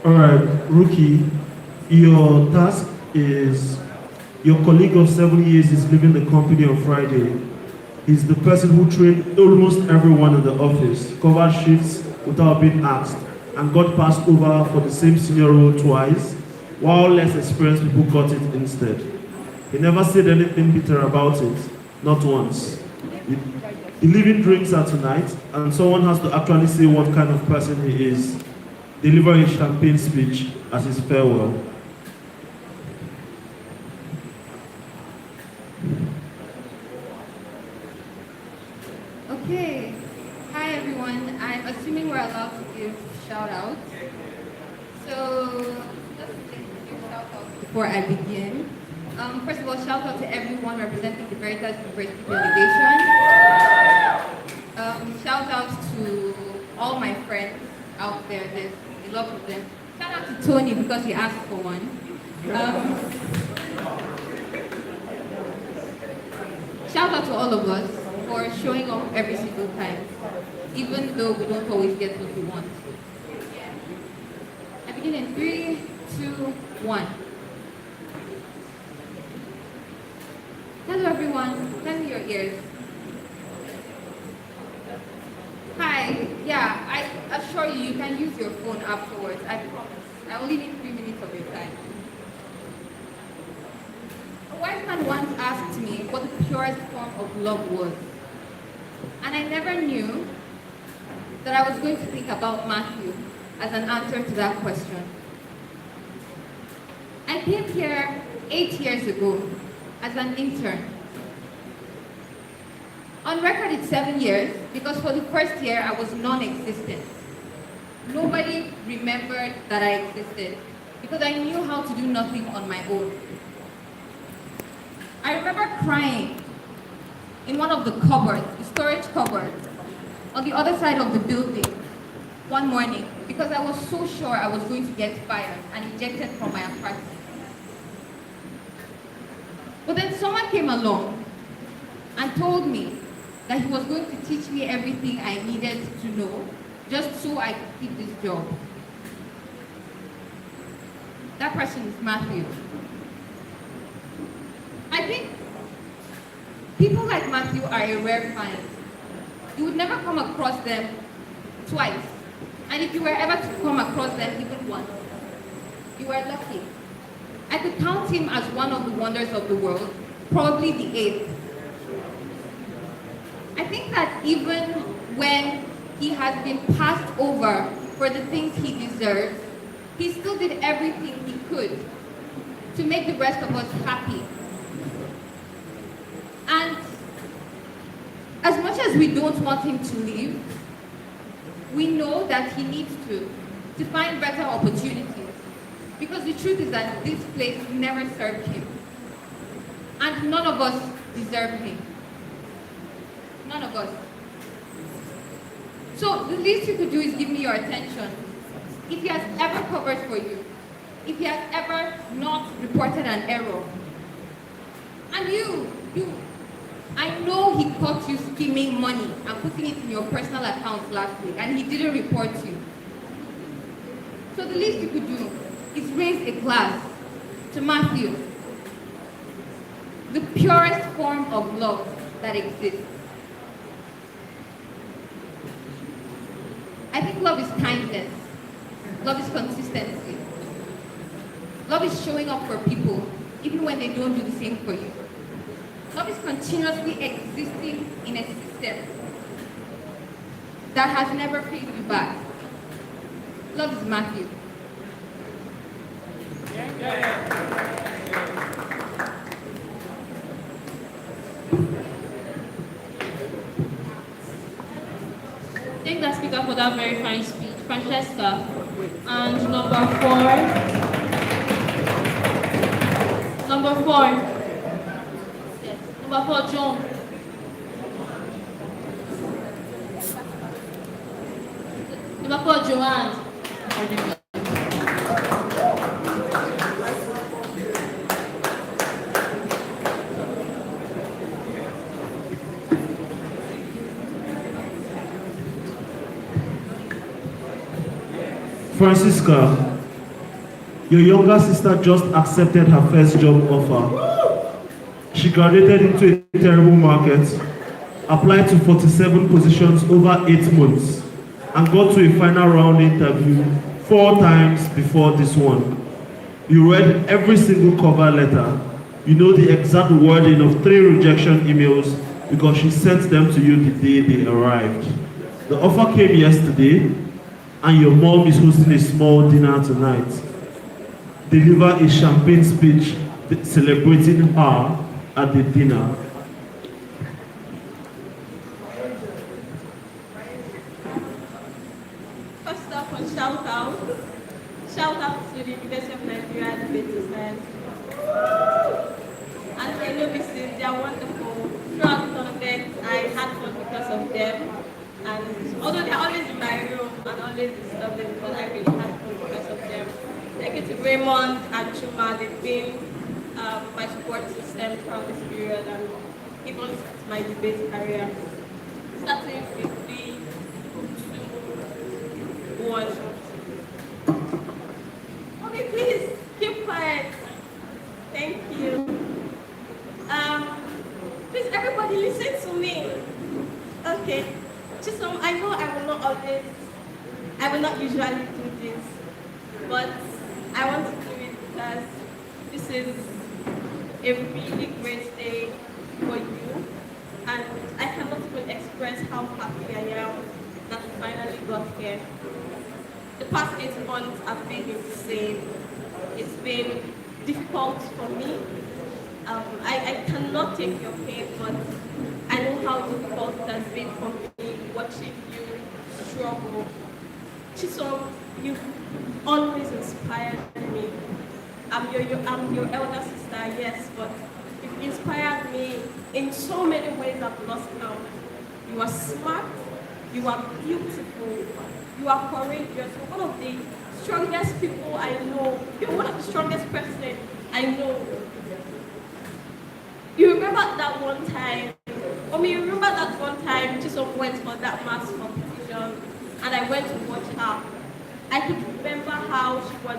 Alright, Rookie, your task is your colleague of 7 years is leaving the company on Friday. He's the person who trained almost everyone in the office, covered shifts without being asked, and got passed over for the same senior role twice, while less experienced people got it instead. He never said anything bitter about it, not once. The leaving drinks are tonight, and someone has to actually say what kind of person he is, deliver a champagne speech as his farewell. Okay. Hi everyone. I'm assuming we're allowed to give shout outs. So let's give shout outs before I begin. First of all, shout out to everyone representing the Veritas University delegation. Shout out to all my friends out there. There's a lot of them. Shout out to Tony because he asked for one. Shout out to all of us for showing up every single time, even though we don't always get what we want. I begin in 3, 2, 1. Hello everyone, lend me your ears. Hi, yeah, I assure you, you can use your phone afterwards, I promise. I only need 3 minutes of your time. A wise man once asked me what the purest form of love was. And I never knew that I was going to think about Matthew as an answer to that question. I came here 8 years ago as an intern. On record, it's 7 years because for the first year I was non-existent. Nobody remembered that I existed because I knew how to do nothing on my own. I remember crying in one of the cupboards, the storage cupboards, on the other side of the building one morning because I was so sure I was going to get fired and ejected from my apartment. But then someone came along and told me that he was going to teach me everything I needed to know just so I could keep this job. That person is Matthew. I think people like Matthew are a rare find. You would never come across them twice. And if you were ever to come across them even once, you were lucky. I could count him as one of the wonders of the world, probably the 8th. I think that even when he has been passed over for the things he deserves, he still did everything he could to make the rest of us happy. And as much as we don't want him to leave, we know that he needs to find better opportunities. Because the truth is that this place never served him. And none of us deserve him. None of us. So the least you could do is give me your attention. If he has ever covered for you, if he has ever not reported an error, and you, I know he caught you skimming money and putting it in your personal accounts last week, and he didn't report you. So the least you could do is raise a glass to Matthew, the purest form of love that exists. I think love is kindness. Love is consistency. Love is showing up for people, even when they don't do the same for you. Love is continuously existing in a system that has never paid you back. Love is Matthew. Thank the speaker for that very fine speech, Francesca. And number four, yes, number 4, John. Number 4, Joanne. Francisca, Your younger sister just accepted her first job offer. She graduated into a terrible market, applied to 47 positions over 8 months, and got to a final round interview 4 times before this one. You read every single cover letter. You know the exact wording of 3 rejection emails because she sent them to you the day they arrived. The offer came yesterday, and your mom is hosting a small dinner tonight. Deliver a champagne speech celebrating her at the dinner. First up, a shout out to the University of Nigeria Business. And I know they are wonderful. Throughout the tournament, I had fun because of them. And although they're always in my room and always disturbing, but I really had fun because of them. Thank you to Raymond and Chuma. They've been my support system throughout this period and even my debate career. Starting with 3, 2, 1. Okay, please keep quiet. Thank you. Please, everybody, listen to me. Okay. Chisom, I know I will not usually do this, but I want to do it because this is a really great day for you, and I cannot even express how happy I am that we finally got here. The past 8 months have been insane. It's been difficult for me. I cannot take your pain, but I know how difficult it has been for me watching you struggle. Chisom, you've always inspired me. I'm your elder sister, yes, but you've inspired me in so many ways I've lost count. You are smart, you are beautiful, you are courageous. You're one of the strongest people I know. You're one of the strongest person I know. You remember that one time, Chisom went for that maths competition and I went to watch her. I could remember how she was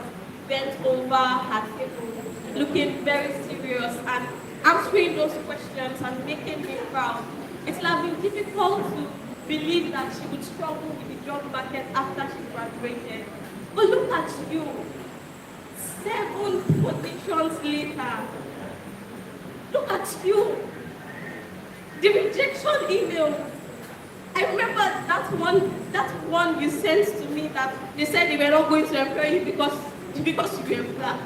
bent over her table, looking very serious and answering those questions and making me proud. It would have been difficult to believe that she would struggle with the job market after she graduated. But look at you, 7 positions later. Look at you. The rejection email. I remember that one you sent to me that they said they were not going to employ you because you were black.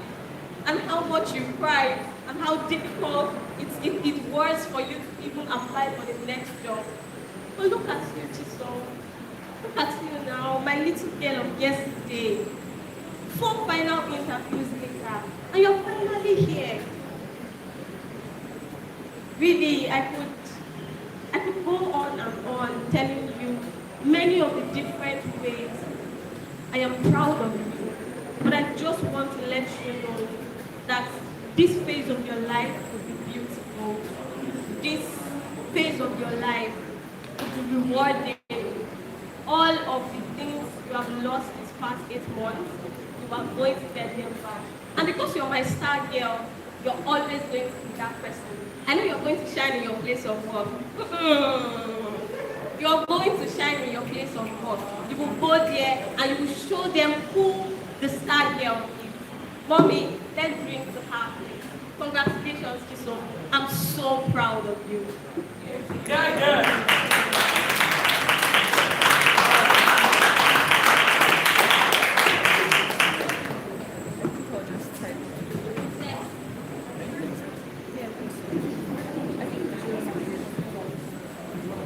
And how much you cried and how difficult it was for you to even apply for the next job. But look at you, Chisom. Look at you now, my little girl of yesterday. 4 final interviews later, and you're finally here. Really, I could go on and on telling you many of the different ways I am proud of you. But I just want to let you know that this phase of your life will be beautiful. This phase of your life will be rewarding. All of the things you have lost these past 8 months, you are going to get them back. And because you're my star girl, you're always going to be that person. I know you're going to shine in your place of work. You're going to shine in your place of work. You will go there and you will show them who the star girl is. Mommy, let's drink to her. Congratulations, Chisom. I'm so proud of you.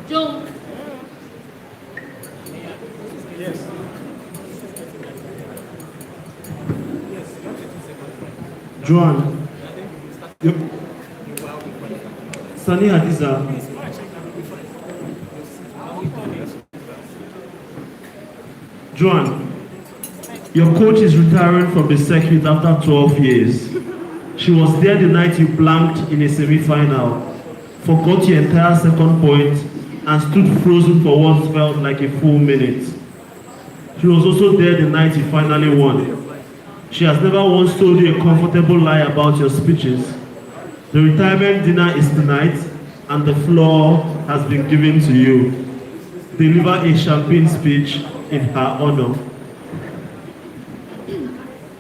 Joe. Yes. Joan. Yep. Sani Hadiza. Joan, your coach is retiring from the circuit after 12 years. She was there the night you blanked in a semi-final, forgot your entire second point, and stood frozen for what felt like a full minute. She was also there the night you finally won. She has never once told you a comfortable lie about your speeches. The retirement dinner is tonight, and the floor has been given to you. Deliver a champagne speech in her honor.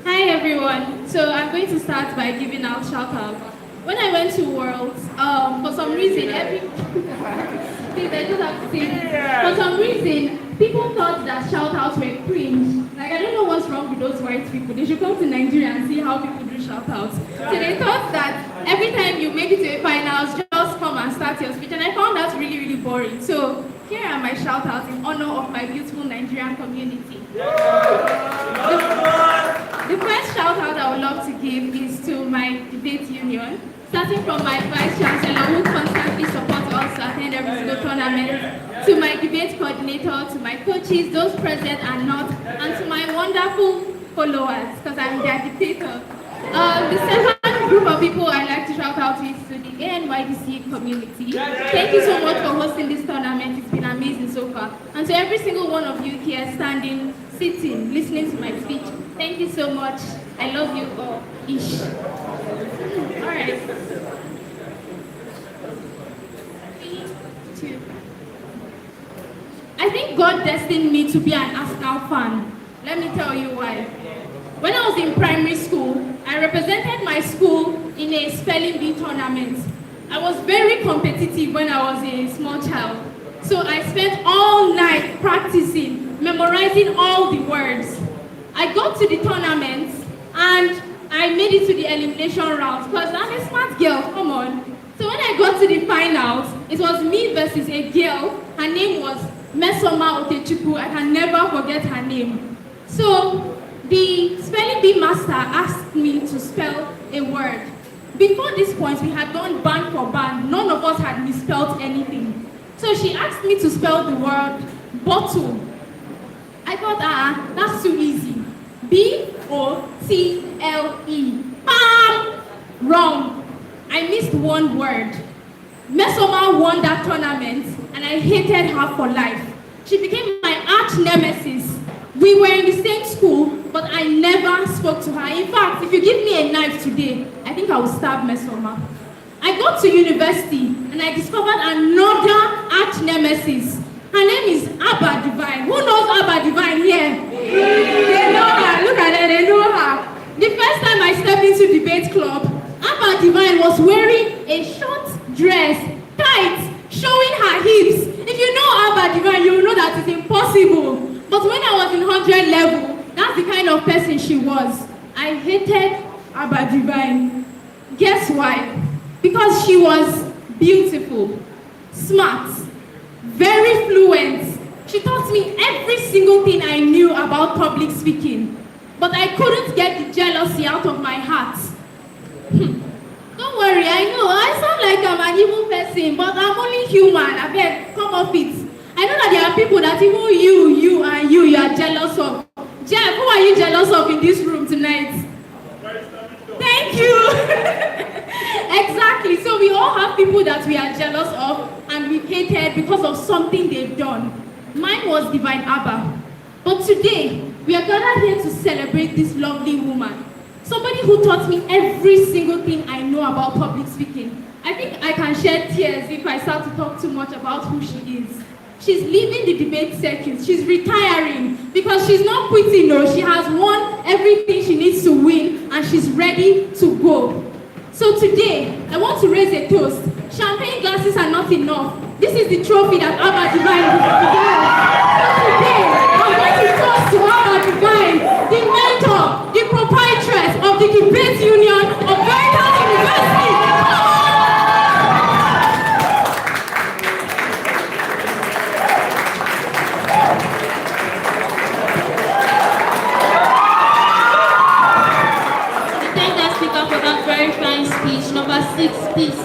Hi everyone. So I'm going to start by giving out shout outs. When I went to Worlds, for some reason, please, I just have to say, for some reason, people thought that shout outs were cringe. Like, I don't know what's wrong with those white people. They should come to Nigeria and see how people do shout outs. So they thought that every time you make it to a finals, just come and start your speech. And I found that really, really boring. So here are my shout outs in honor of my beautiful Nigerian community. The first shout out I would love to give is to my debate union, starting from my vice chancellor who constantly supports us to attend every single tournament, to my debate coordinator, to my coaches, those present and not, and to my wonderful followers, because I'm their dictator. The second group of people I'd like to shout out is to the Anydc community. Thank you so much for hosting this tournament. It's been amazing so far. And to every single one of you here standing, sitting, listening to my speech, thank you so much. I love you all. Ish. All right. 3, 2. I think God destined me to be an Arsenal fan. Let me tell you why. When I was in primary school, I represented my school in a spelling bee tournament. I was very competitive when I was a small child. So I spent all night practicing, memorizing all the words. I got to the tournament and I made it to the elimination round because I'm a smart girl, come on. So when I got to the finals, it was me versus a girl. Her name was Mesoma Otechukwu. I can never forget her name. So the spelling bee master asked me to spell a word. Before this point, we had gone band for band. None of us had misspelled anything. So she asked me to spell the word bottle. I thought, that's too easy. B-O-T-L-E. Bam! Wrong. I missed one word. Mesoma won that tournament, and I hated her for life. She became my arch nemesis. We were in the same school, but I never spoke to her. In fact, if you give me a knife today, I think I will stab Mesoma. I got to university, and I discovered another arch nemesis. Her name is Abba Divine. Who knows Abba Divine here? They know her. Look at her. They know her. The first time I stepped into debate club, Abba Divine was wearing a short dress, tight, showing her hips. If you know Abba Divine, you will know that it's impossible. But when I was in 100 level, that's the kind of person she was. I hated Abba Divine. Guess why? Because she was beautiful, smart, very fluent. She taught me every single thing I knew about public speaking. But I couldn't get the jealousy out of my heart. Don't worry, I know, I sound like I'm an evil person, but I'm only human. I beg, come off it. I know that there are people that even you are jealous of. Jeff, who are you jealous of in this room tonight? Thank you. Exactly. So we all have people that we are jealous of and we hated because of something they've done. Mine was Divine Abba. But today, we are gathered here to celebrate this lovely woman. Somebody who taught me every single thing I know about public speaking. I think I can shed tears if I start to talk too much about who she is. She's leaving the debate circuit. She's retiring because she's not quitting. No, she has won everything she needs to win and she's ready to go. So today, I want to raise a toast. Champagne glasses are not enough. This is the trophy that Abba Divine will have. So today, I'm going to toast to Abba Divine, the mentor, the proprietress of the debate union of Veritas University. For that very fine speech. Number 6, please.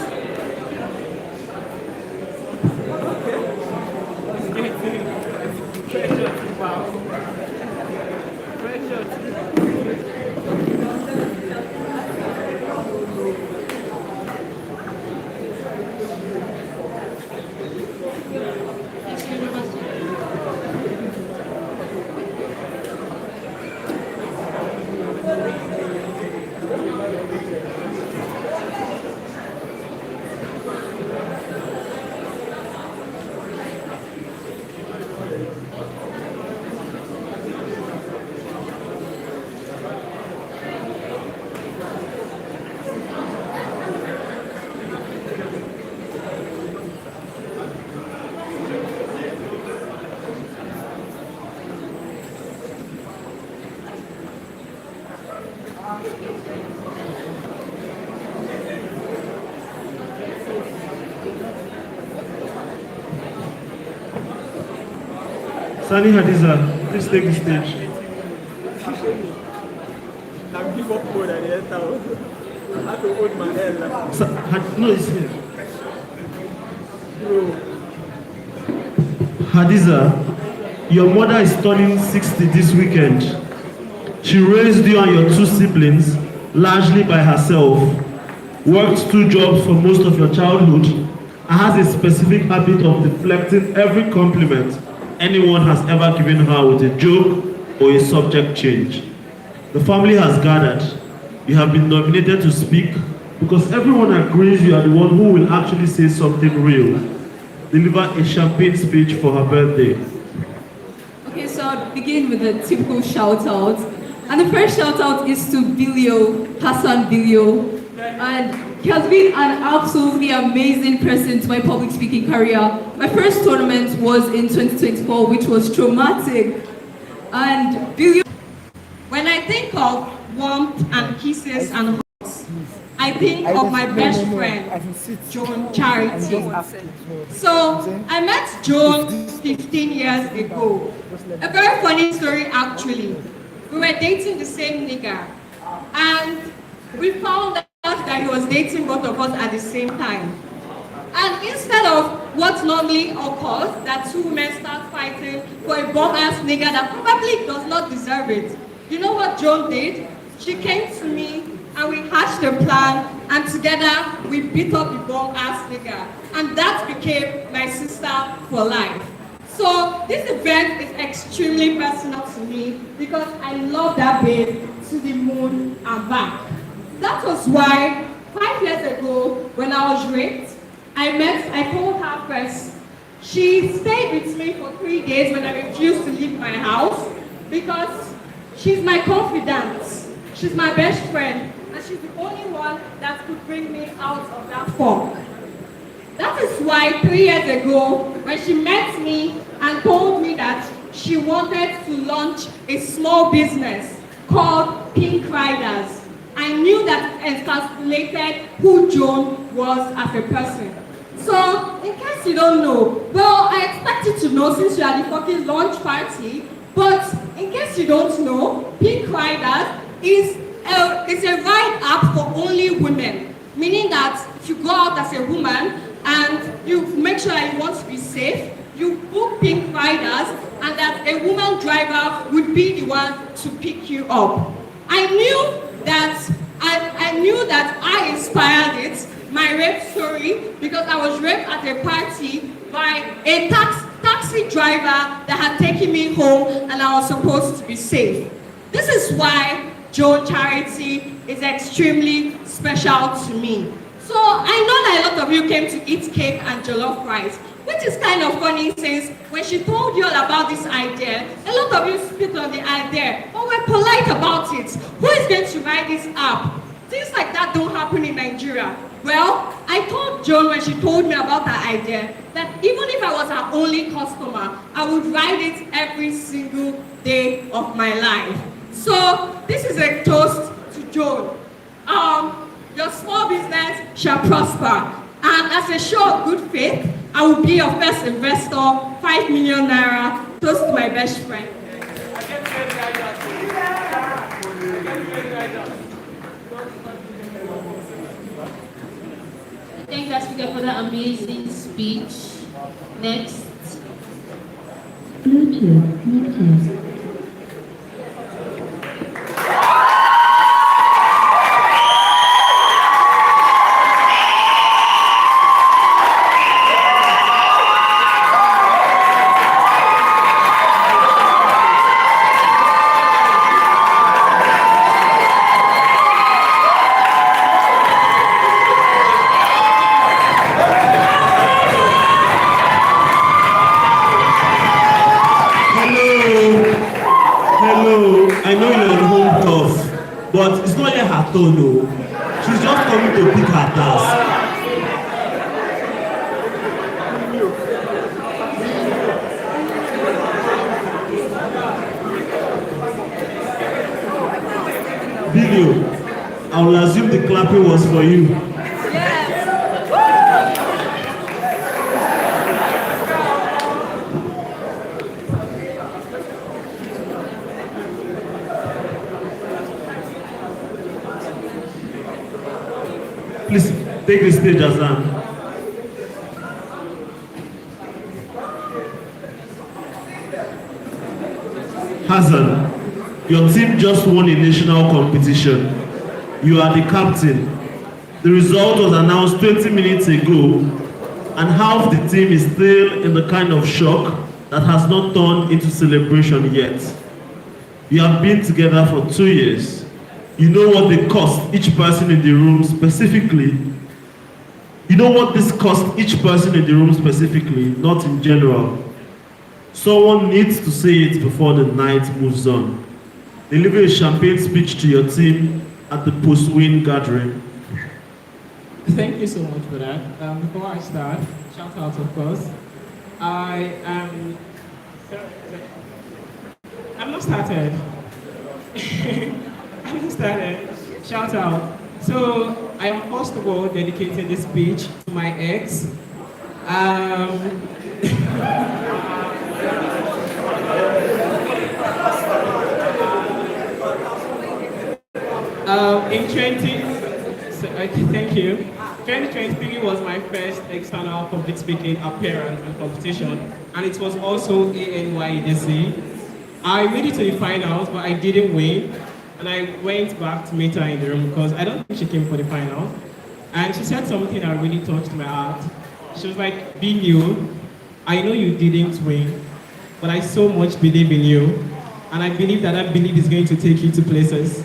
Sani Hadiza, please take the stage. I'm give up mode at the end now. I have to hold my head like. No, it's here. Hadiza, your mother is turning 60 this weekend. She raised you and your two siblings largely by herself, worked 2 jobs for most of your childhood, and has a specific habit of deflecting every compliment anyone has ever given her with a joke or a subject change. The family has gathered. You have been nominated to speak because everyone agrees you are the one who will actually say something real. Deliver a champagne speech for her birthday. Okay, so I'll begin with a typical shout out. And the first shout out is to Bilio, Hassan Bilio. And he has been an absolutely amazing person to my public speaking career. My first tournament was in 2024, which was traumatic. And Bilio. When I think of warmth and kisses and hugs, I think of my best friend, Joan Charity. So I met Joan 15 years ago. A very funny story actually. We were dating the same nigga, and we found out that he was dating both of us at the same time. And instead of what normally occurs, that two men start fighting for a bum-ass nigga that probably does not deserve it, you know what Joan did? She came to me and we hatched a plan, and together we beat up the bum-ass nigga. And that became my sister for life. So this event is extremely personal to me because I love that babe to the moon and back. That was why 5 years ago when I was raped, I told her first. She stayed with me for 3 days when I refused to leave my house because she's my confidant, she's my best friend, and she's the only one that could bring me out of that fog. That is why 3 years ago, when she met me and told me that she wanted to launch a small business called Pink Riders, I knew that encapsulated who Joan was as a person. So, in case you don't know, well, I expect you to know since you are the fucking launch party, but in case you don't know, Pink Riders is a ride app for only women, meaning that if you go out as a woman and you make sure that you want to be safe, you book Pink Riders and that a woman driver would be the one to pick you up. I knew that I inspired it, my rape story, because I was raped at a party by a taxi driver that had taken me home and I was supposed to be safe. This is why Joan Charity is extremely special to me. So I know that a lot of you came to eat cake and jollof rice, which is kind of funny since when she told you all about this idea, a lot of you spit on the idea, but we're polite about it. Who is going to write this app? Things like that don't happen in Nigeria. Well, I told Joan when she told me about her idea that even if I was her only customer, I would ride it every single day of my life. So this is a toast to Joan. Your small business shall prosper. And as a show of good faith, I will be your first investor, 5 million naira, toast to my best friend. Thank that speaker for that amazing speech. Next. Bluetooth muted. I know you're on home turf, but it's not yet her turn, no. She's just coming to pick her task. Billy, I will assume the clapping was for you. Take the stage, Azan. Hassan, your team just won a national competition. You are the captain. The result was announced 20 minutes ago, and half the team is still in the kind of shock that has not turned into celebration yet. You have been together for 2 years. You know what they cost each person in the room specifically. You know what this cost each person in the room specifically, not in general. Someone needs to say it before the night moves on. Deliver a champagne speech to your team at the post-win gathering. Thank you so much for that. Before I start, shout out of course. I'm not started. I'm not started. Shout out. So I am first of all dedicating this speech to my ex. Thank you. 2023 was my first external public speaking appearance and competition, and it was also Anydc. I made it to the finals, but I didn't win, and I went back to meet her in the room because I don't think she came for the finals. And she said something that really touched my heart. She was like, "Being you, I know you didn't win, but I so much believe in you, and I believe that that belief is going to take you to places.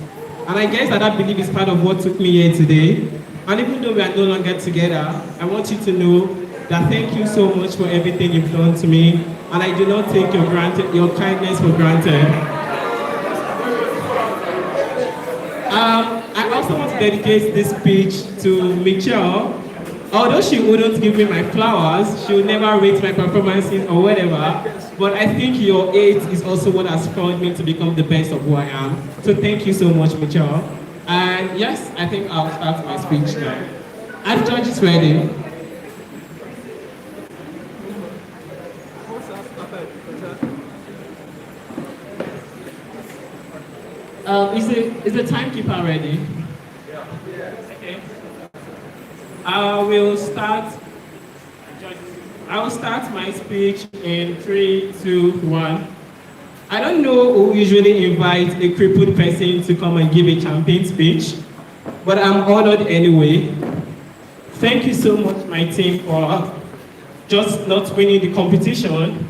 And I guess that that belief is part of what took me here today. And even though we are no longer together, I want you to know that thank you so much for everything you've done to me, and I do not take your kindness for granted." I also want to dedicate this speech to Michelle. Although she wouldn't give me my flowers, she would never rate my performances or whatever, but I think your aid is also what has propelled me to become the best of who I am. So thank you so much, Michelle. And yes, I think I'll start my speech now. Are the judges ready? Is the timekeeper ready? Okay. I will start my speech in 3, 2, 1. I don't know who usually invites a crippled person to come and give a campaign speech, but I'm honored anyway. Thank you so much, my team, for just not winning the competition,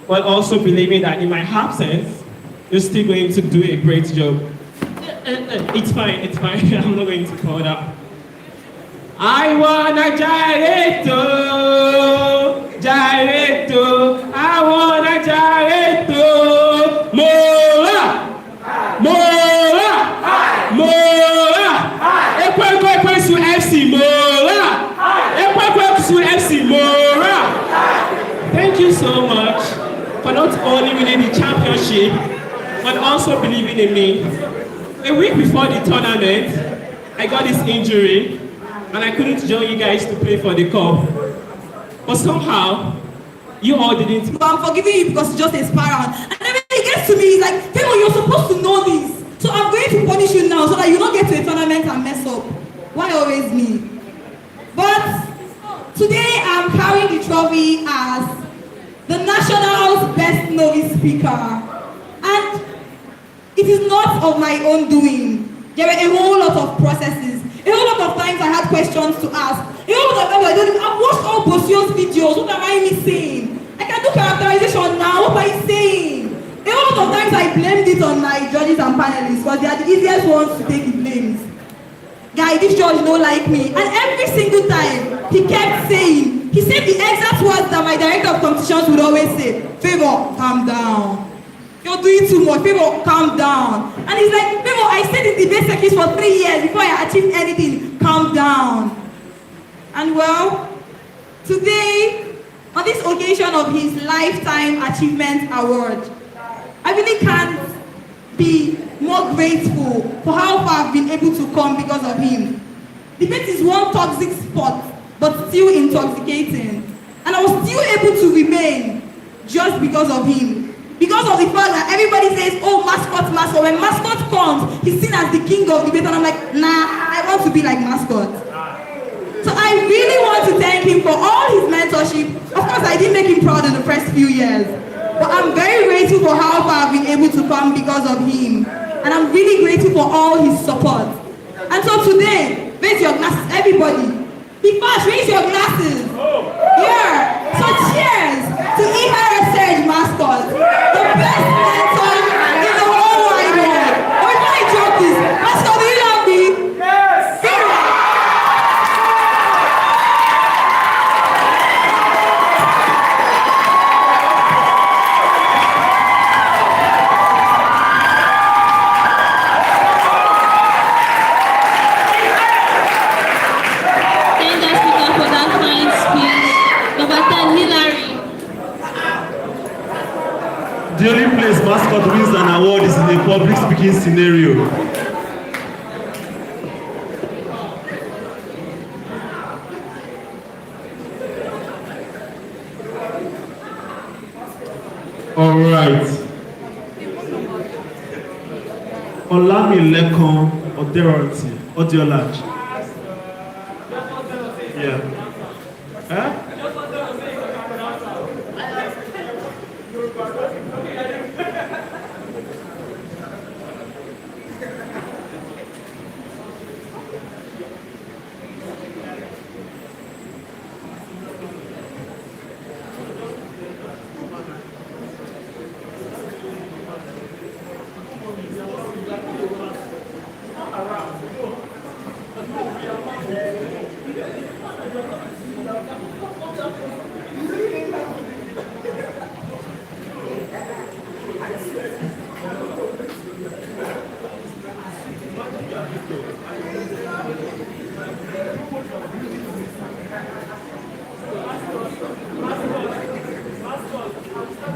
but also believing that in my absence, you're still going to do a great job. It's fine, I'm not going to call that. I wanna gyrato, I wanna gyrato, Mora, Ekwe su FC Mora, Ekwe su FC Mora. Thank you so much for not only winning the championship, but also believing in me. A week before the tournament, I got this injury, and I couldn't join you guys to play for the cup. But somehow, you all didn't. But I'm forgiving you because it's just a spiral. And then when it gets to me, it's like, Femo, you're supposed to know this. So I'm going to punish you now so that you don't get to a tournament and mess up. Why always me? But today I'm carrying the trophy as the national's best novice speaker. And it is not of my own doing. There were a whole lot of processes. A whole lot of times I had questions to ask. A whole lot of times I've watched all Bosio's videos. What am I missing? I can do characterization now. What are you saying? A whole lot of times I blamed it on my judges and panelists because they are the easiest ones to take the blames. Guy, this judge don't like me. And every single time he kept saying, he said the exact words that my director of competitions would always say, "Favor, calm down. You're doing too much. Favor, calm down." And he's like, "Favor, I stayed in debate circuits for 3 years before I achieved anything. Calm down." And well, today, on this occasion of his Lifetime Achievement Award, I really can't be more grateful for how far I've been able to come because of him. Debate is one toxic sport, but still intoxicating. And I was still able to remain just because of him. Because of the fact that everybody says, "Oh, mascot, mascot." When mascot comes, he's seen as the king of debate, and I'm like, nah, I want to be like mascot. So I really want to thank him for all his mentorship. Of course, I didn't make him proud in the first few years, but I'm very grateful for how far I've been able to come because of him. And I'm really grateful for all his support. And so today, raise your glasses, everybody. Be fast, raise your glasses. Yeah. So cheers to ERSH mascot, the best mentor in the whole wide world. Or if I drop this, mascot, do you love me? Yes. Thank the speaker for that kind speech. Number 10, Hillary. The only place mascot wins an award is in a public speaking scenario. All right. Olamilekon Odeolaji. Yeah. Huh?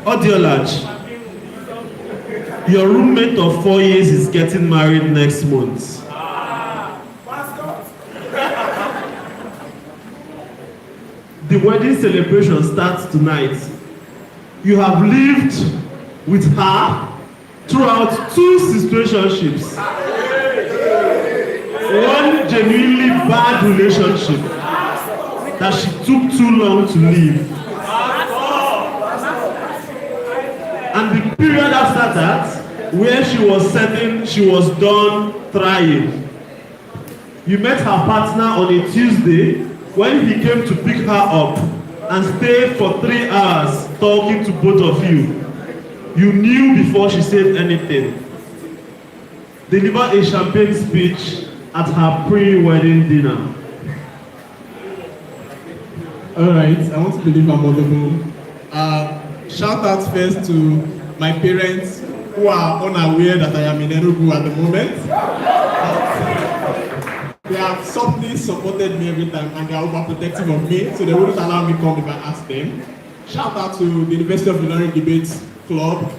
Odeolaji, your roommate of 4 years is getting married next month. The wedding celebration starts tonight. You have lived with her throughout 2 situationships. One genuinely bad relationship that she took too long to leave. And the period after that, where she was certain she was done trying. You met her partner on a Tuesday when he came to pick her up and stayed for 3 hours talking to both of you. You knew before she said anything. Deliver a champagne speech at her pre-wedding dinner. Alright, I want to believe I'm audible. Shout out first to my parents who are unaware that I am in Enugu at the moment. They have softly supported me every time and they are overprotective of me, so they wouldn't allow me come if I ask them. Shout out to the University of Ilorin Debates Club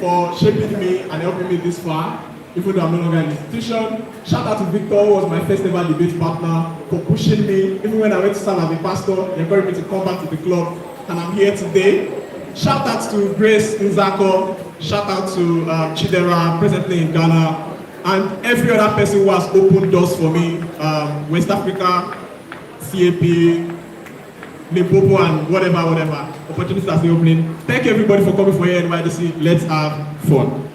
for shaping me and helping me this far, even though I'm no longer in the institution. Shout out to Victor, who was my first ever debate partner, for pushing me, even when I went to serve as a pastor, he encouraged me to come back to the club, and I'm here today. Shout out to Grace Nzako, shout out to Chidera, presently in Ghana, and every other person who has opened doors for me, West Africa, CAP, Limpopo, and whatever opportunities are still opening. Thank you everybody for coming for here in Anydc. Let's have fun.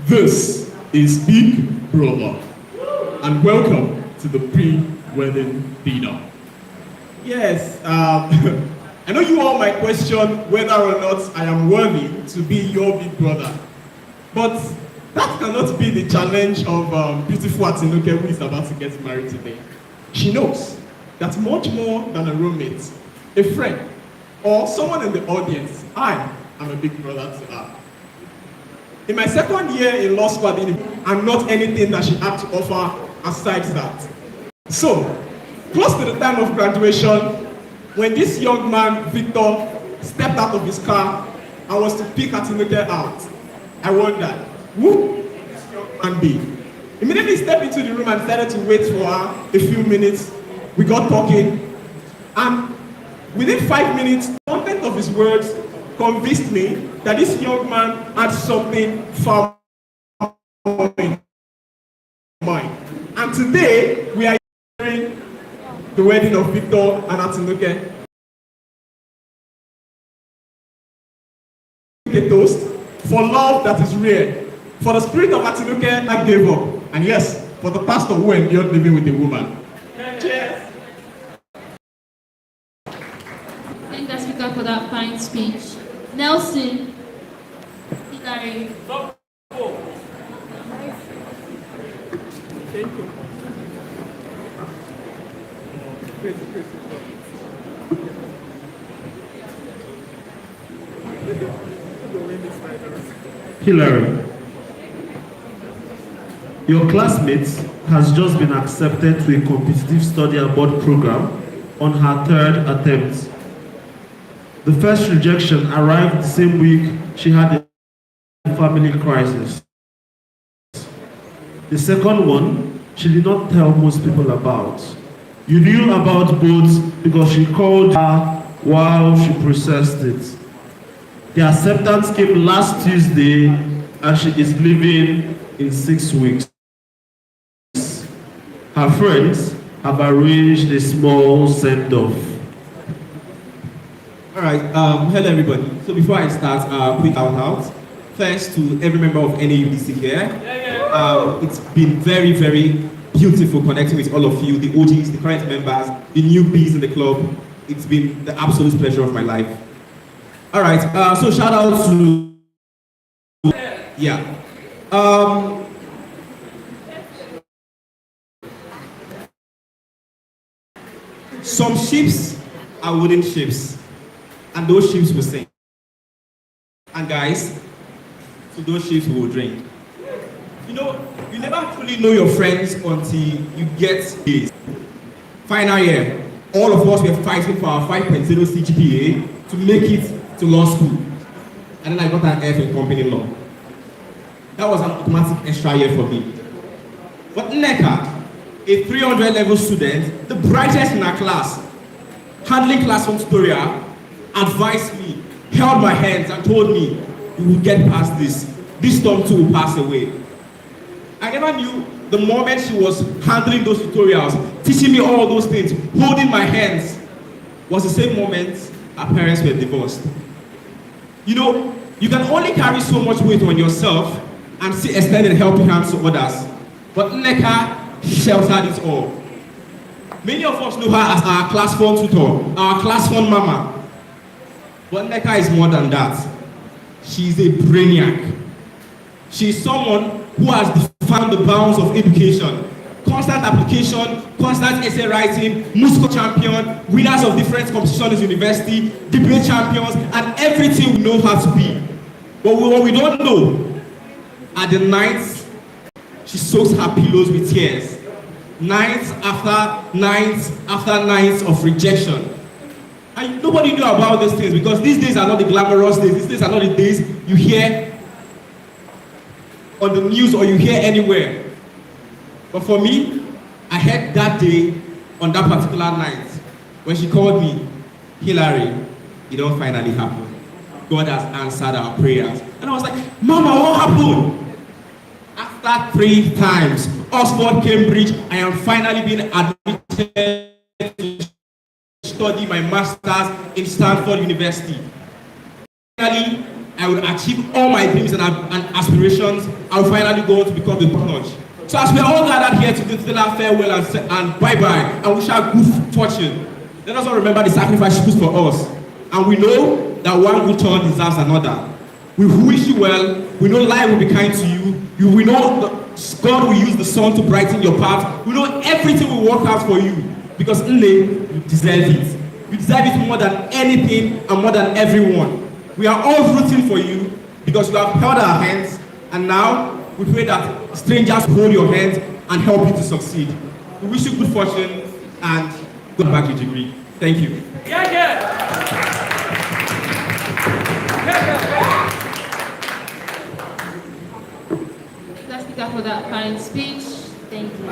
This is Big Brother, and welcome to the pre-wedding dinner. Yes, I know you all might question whether or not I am worthy to be your big brother, but that cannot be the challenge of beautiful Atinuke who is about to get married today. She knows that much more than a roommate, a friend, or someone in the audience, I am a big brother to her. In my second year in law school, I'm not anything that she had to offer aside that. So, close to the time of graduation, when this young man, Victor, stepped out of his car and was to pick Atinuke out, I wondered, who would this young man be? Immediately stepped into the room and started to wait for her a few minutes. We got talking, and within 5 minutes, the content of his words convinced me that this young man had something far more in mind. And today, we are hearing the wedding of Victor and Atinuke. A toast for love that is rare, for the spirit of Atinuke that gave up, and yes, for the pastor who endured living with a woman. Cheers! Thank the speaker for that fine speech. Nelson, Hilary. Hillary, your classmate has just been accepted to a competitive study abroad program on her third attempt. The first rejection arrived the same week she had a family crisis. The second one, she did not tell most people about. You knew about both because she called her while she processed it. The acceptance came last Tuesday and she is leaving in 6 weeks. Her friends have arranged a small send-off. All right, hello everybody. So before I start, quick shout-out. First to every member of Anydc here. It's been very, very beautiful connecting with all of you, the OGs, the current members, the newbies in the club. It's been the absolute pleasure of my life. All right, so shout out to, yeah. Some ships are wooden ships, and those ships will sink. And guys, so those ships will drink. You know, you never truly know your friends until you get this. Final year, all of us were fighting for our 5.0 CGPA to make it to law school. And then I got an F in company law. That was an automatic extra year for me. But Neka, a 300 level student, the brightest in our class, handling classroom tutorial, advised me, held my hands and told me, you will get past this. This storm too will pass away. I never knew the moment she was handling those tutorials, teaching me all those things, holding my hands, was the same moment our parents were divorced. You know, you can only carry so much weight on yourself and still extend a helping hand to others. But Neka sheltered it all. Many of us know her as our class 4 tutor, our class 1 mama. But Neka is more than that. She's a brainiac. She's someone who has defined the bounds of education. Constant application, constant essay writing, musical champion, winners of different competitions in university, debate champions, and everything we know her to be. But what we don't know, at the nights, she soaks her pillows with tears. Nights after nights after nights of rejection. And nobody knew about these things because these days are not the glamorous days. These days are not the days you hear on the news or you hear anywhere. But for me, I heard that day, on that particular night, when she called me, Hillary, it all finally happened. God has answered our prayers. And I was like, Mama, what happened? After 3 times, Oxford, Cambridge, I am finally being admitted to study my master's in Stanford University. Finally, I will achieve all my dreams and aspirations. I will finally go on to become the notch. So as we are all gathered here to tell our farewell and bye-bye, and wish our good fortune, let us all remember the sacrifice she put for us. And we know that one good turn deserves another. We wish you well. We know life will be kind to you. We know God will use the sun to brighten your path. We know everything will work out for you. Because Nle, you deserve it. You deserve it more than anything and more than everyone. We are all rooting for you because you have held our hands, and now we pray that strangers hold your hands and help you to succeed. We wish you good fortune and good back your degree. Thank you. Let's speak up for that fine speech. Thank you.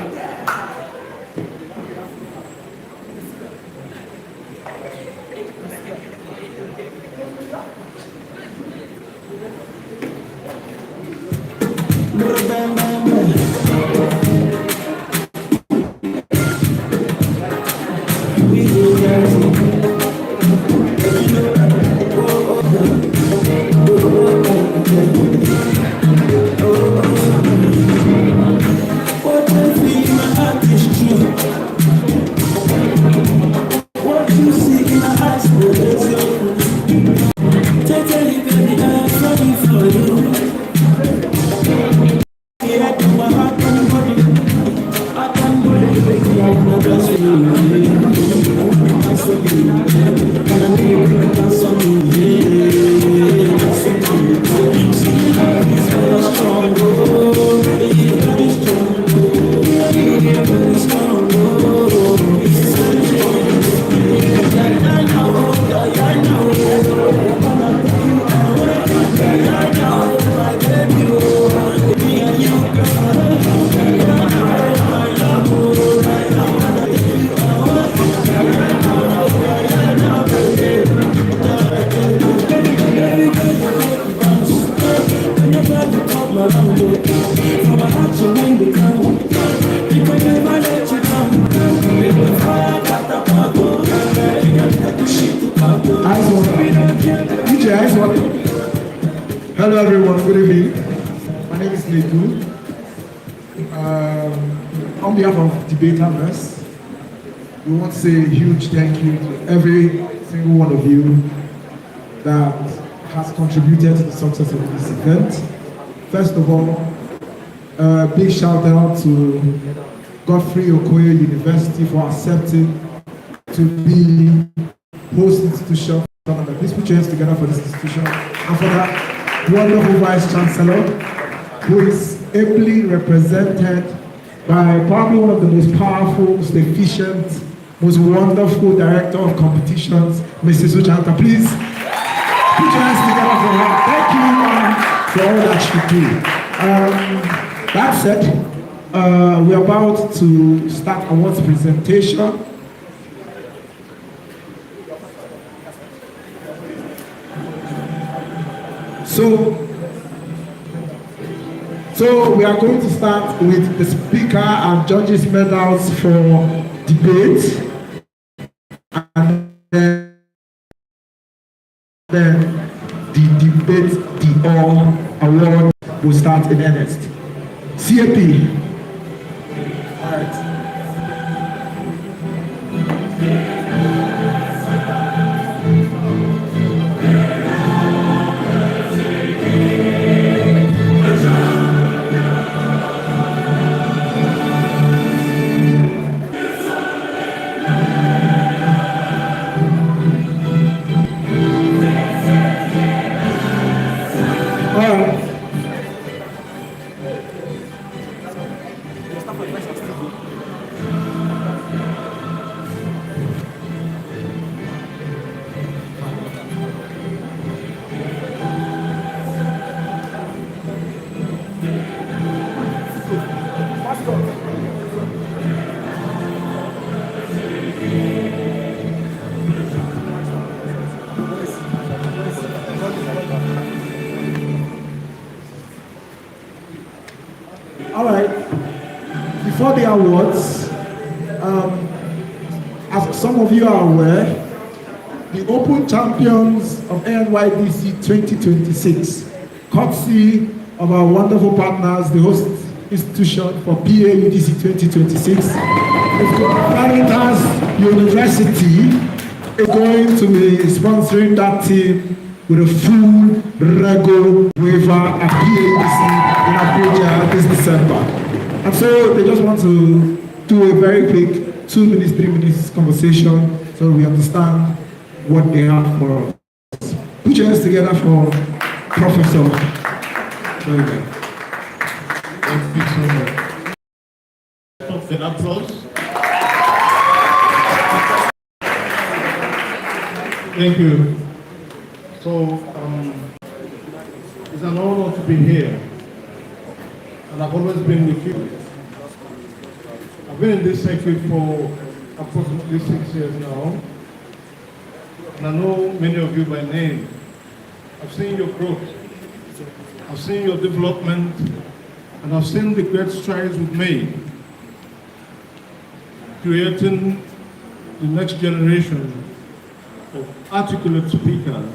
Hello everyone, good evening. My name is Nedu. On behalf of Debaters, we want to say a huge thank you to every single one of you that has contributed to the success of this event. First of all, a big shout out to Godfrey Okoye University for accepting to be host institution. Please put your hands together for this institution and for that wonderful Vice Chancellor who is ably represented by probably one of the most powerful, most efficient, most wonderful Director of Competitions, Mrs. Uchanta. Please put your hands together for her. Thank you for all that she do. That said, we're about to start awards presentation. So we are going to start with the speaker and judges medals for debate, and then the debate, the all award will start in earnest. CAP. All right. All right, before the awards, as some of you are aware, the Open Champions of Anydc 2026, courtesy of our wonderful partners, the host institution for PAUDC 2026, Caritas University is going to be sponsoring that team with a full Rego waiver at PAUDC in Abuja this December. And so they just want to do a very quick 2 minutes, 3 minutes conversation so we understand what they have for us. Put your hands together for Professor. Very good. Thank you so much. An applause. Thank you. So, it's an honor to be here. And I've always been with you. I've been in this circuit for approximately 6 years now. And I know many of you by name. I've seen your growth. I've seen your development. And I've seen the great strides we've made, creating the next generation of articulate speakers,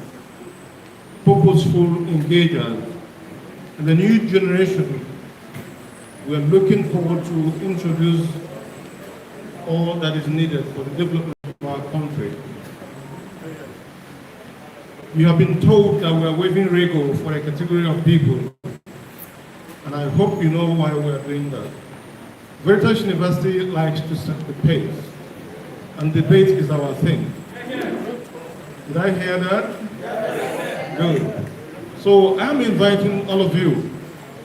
purposeful engagers, and the new generation. We are looking forward to introduce all that is needed for the development of our country. You have been told that we are waving regal for a category of people, and I hope you know why we are doing that. Veritas University likes to set the pace, and debate is our thing. Did I hear that? Good. So I'm inviting all of you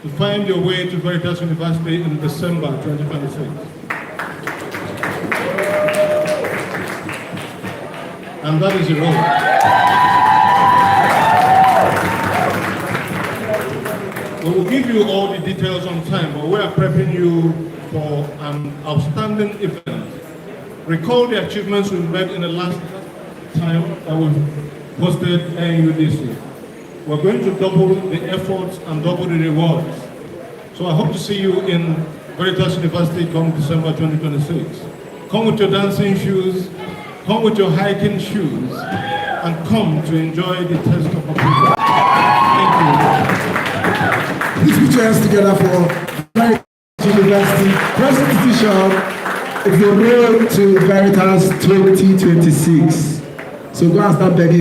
to find your way to Veritas University in December 2026. And that is the road. We will give you all the details on time, but we are prepping you for an outstanding event. Recall the achievements we made in the last time that we hosted Anydc. We're going to double the efforts and double the rewards. So I hope to see you in Veritas University come December 2026. Come with your dancing shoes, come with your hiking shoes, and come to enjoy the taste of a people. Thank you. Please put your hands together for Veritas University presentation of the road to Veritas 2026. So go and start begging.